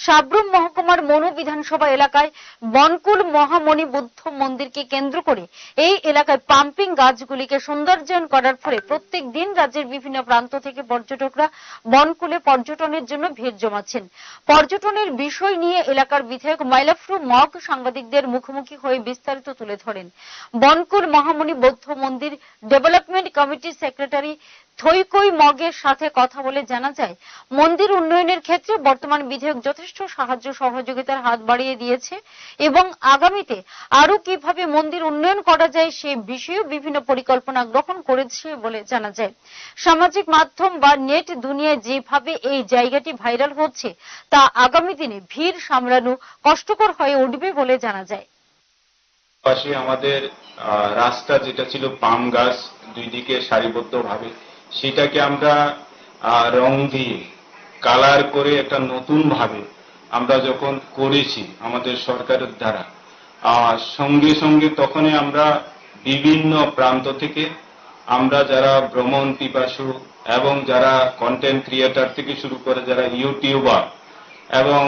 সাব্রুম মহকুমার মনু বিধানসভা এলাকায় বনকুল মহামণি বুদ্ধ মন্দিরকে কেন্দ্র করে এই এলাকায় পাম্পিং গাছগুলিকে সৌন্দর্যায়ন করার ফলে প্রত্যেক দিন রাজ্যের বিভিন্ন প্রান্ত থেকে পর্যটকরা বনকুলে পর্যটনের জন্য ভিড় জমাচ্ছেন। পর্যটনের বিষয় নিয়ে এলাকার বিধায়ক মাইলাফরু মগ সাংবাদিকদের মুখোমুখি হয়ে বিস্তারিত তুলে ধরেন। বনকুল মহামণি বৌদ্ধ মন্দির ডেভেলপমেন্ট কমিটির সেক্রেটারি থৈকই মগের সাথে কথা বলে জানা যায়, মন্দির উন্নয়নের ক্ষেত্রে বর্তমান বিধায়ক যথেষ্ট সাহায্য সহযোগিতার হাত বাড়িয়ে দিয়েছে এবং আগামীতে আরো কিভাবে মন্দির উন্নয়ন করা যায় সে বিষয়েও বিভিন্ন পরিকল্পনা গ্রহণ করেছে বলে জানা যায়। সামাজিক মাধ্যম বা নেট দুনিয়ায় যেভাবে এই জায়গাটি ভাইরাল হচ্ছে তা আগামী দিনে ভিড় সামলানো কষ্টকর হয়ে উঠবে বলে জানা যায়। পাশে আমাদের রাস্তা যেটা ছিল পাম গাছ দুই দিকে সারিবদ্ধভাবে, সেটাকে আমরা রং দিয়ে কালার করে একটা নতুন ভাবে আমরা যখন করেছি আমাদের সরকারের দ্বারা, সঙ্গে সঙ্গে তখনই আমরা বিভিন্ন প্রান্ত থেকে আমরা যারা ভ্রমণ পিপাসু এবং যারা কন্টেন্ট ক্রিয়েটর থেকে শুরু করে যারা ইউটিউবার এবং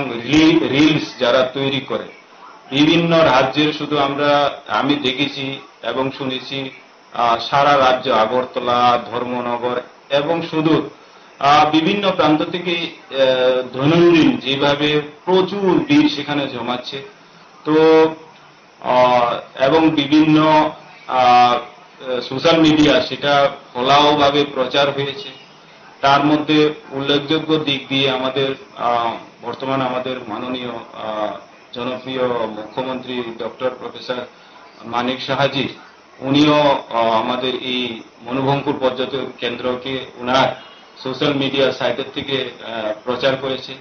রিলস যারা তৈরি করে বিভিন্ন রাজ্যের, শুধু আমি দেখেছি এবং শুনেছি সারা রাজ্য আগরতলা, ধর্মনগর এবং শুধু বিভিন্ন প্রান্ত থেকে দৈনন্দিন যেভাবে প্রচুর ভিড় সেখানে জমাচ্ছে। তো এবং বিভিন্ন সোশ্যাল মিডিয়া সেটা ফলাওভাবে প্রচার হয়েছে। তার মধ্যে উল্লেখযোগ্য দিক দিয়ে আমাদের বর্তমান আমাদের মাননীয় জনপ্রিয় মুখ্যমন্ত্রী ডক্টর প্রফেসর মানিক সাহাজি, উনিও আমাদের এই মনুভঙ্কুর পর্যটন কেন্দ্রকে ওনার সোশ্যাল মিডিয়া সাইটের থেকে প্রচার করেছে।